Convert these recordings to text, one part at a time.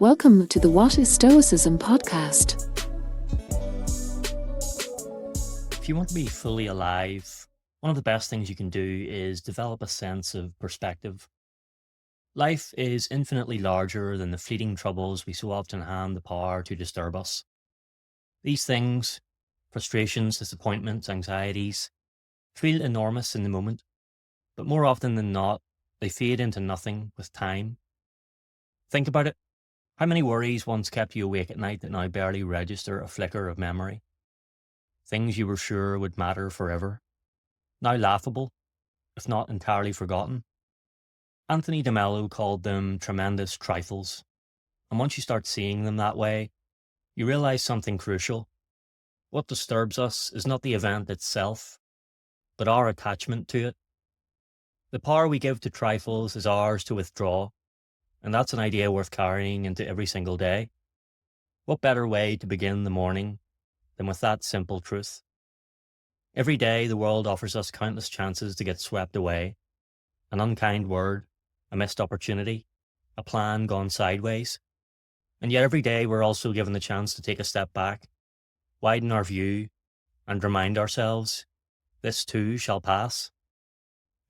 Welcome to the What is Stoicism podcast. If you want to be fully alive, one of the best things you can do is develop a sense of perspective. Life is infinitely larger than the fleeting troubles we so often hand the power to disturb us. These things, frustrations, disappointments, anxieties, feel enormous in the moment, but more often than not, they fade into nothing with time. Think about it. How many worries once kept you awake at night that now barely register a flicker of memory? Things you were sure would matter forever, now laughable, if not entirely forgotten. Anthony de Mello called them tremendous trifles, and once you start seeing them that way, you realize something crucial. What disturbs us is not the event itself, but our attachment to it. The power we give to trifles is ours to withdraw, and that's an idea worth carrying into every single day. What better way to begin the morning than with that simple truth? Every day, the world offers us countless chances to get swept away. An unkind word, a missed opportunity, a plan gone sideways. And yet every day we're also given the chance to take a step back, widen our view, and remind ourselves, this too shall pass.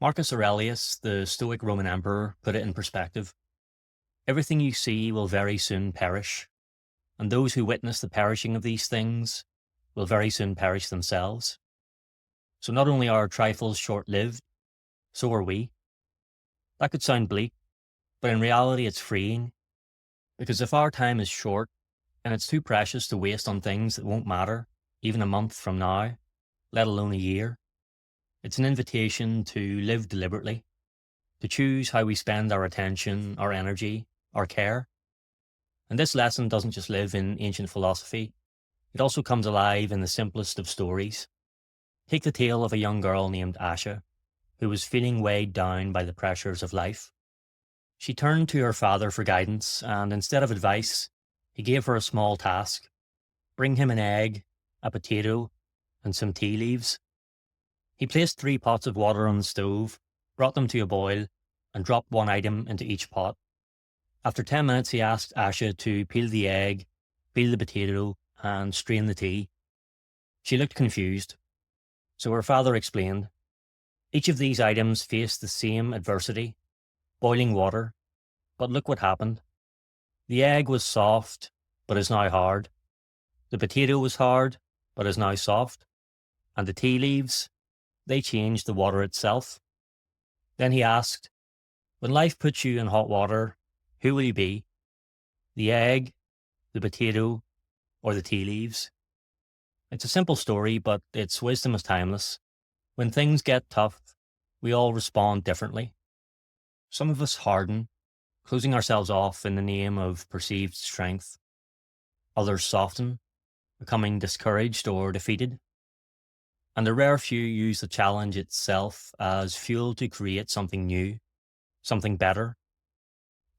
Marcus Aurelius, the Stoic Roman emperor, put it in perspective. Everything you see will very soon perish, and those who witness the perishing of these things will very soon perish themselves. So not only are trifles short-lived, so are we. That could sound bleak, but in reality it's freeing, because if our time is short, and it's too precious to waste on things that won't matter, even a month from now, let alone a year, it's an invitation to live deliberately, to choose how we spend our attention, our energy, our care. And this lesson doesn't just live in ancient philosophy, it also comes alive in the simplest of stories. Take the tale of a young girl named Asha, who was feeling weighed down by the pressures of life. She turned to her father for guidance, and instead of advice, he gave her a small task: bring him an egg, a potato, and some tea leaves. He placed 3 pots of water on the stove, brought them to a boil, and dropped one item into each pot. After 10 minutes, he asked Asha to peel the egg, peel the potato, and strain the tea. She looked confused, so her father explained. Each of these items faced the same adversity, boiling water, but look what happened. The egg was soft, but is now hard. The potato was hard, but is now soft. And the tea leaves, they changed the water itself. Then he asked, when life puts you in hot water, who will you be? The egg, the potato, or the tea leaves? It's a simple story, but its wisdom is timeless. When things get tough, we all respond differently. Some of us harden, closing ourselves off in the name of perceived strength. Others soften, becoming discouraged or defeated. And a rare few use the challenge itself as fuel to create something new, something better.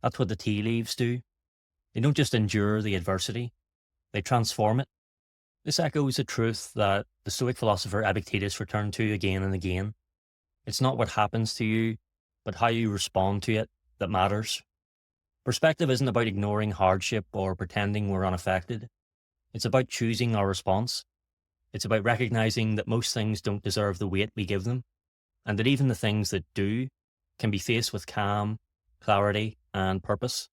That's what the tea leaves do. They don't just endure the adversity, they transform it. This echoes a truth that the Stoic philosopher Epictetus returned to again and again. It's not what happens to you, but how you respond to it that matters. Perspective isn't about ignoring hardship or pretending we're unaffected. It's about choosing our response. It's about recognizing that most things don't deserve the weight we give them, and that even the things that do can be faced with calm, clarity, and purpose.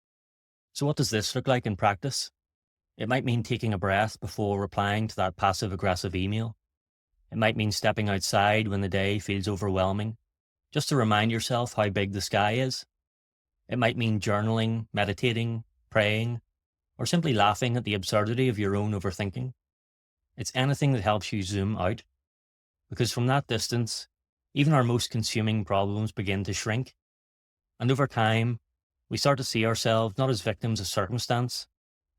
So what does this look like in practice? It might mean taking a breath before replying to that passive-aggressive email. It might mean stepping outside when the day feels overwhelming, just to remind yourself how big the sky is. It might mean journaling, meditating, praying, or simply laughing at the absurdity of your own overthinking. It's anything that helps you zoom out, because from that distance, even our most consuming problems begin to shrink. And over time, we start to see ourselves not as victims of circumstance,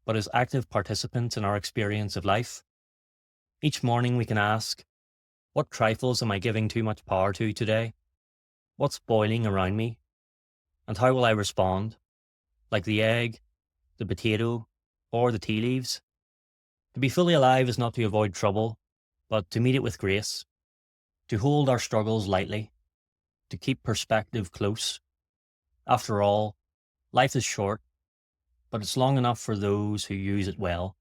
but as active participants in our experience of life. Each morning we can ask, what trifles am I giving too much power to today? What's boiling around me? And how will I respond? Like the egg, the potato, or the tea leaves? To be fully alive is not to avoid trouble, but to meet it with grace, to hold our struggles lightly, to keep perspective close. After all, life is short, but it's long enough for those who use it well.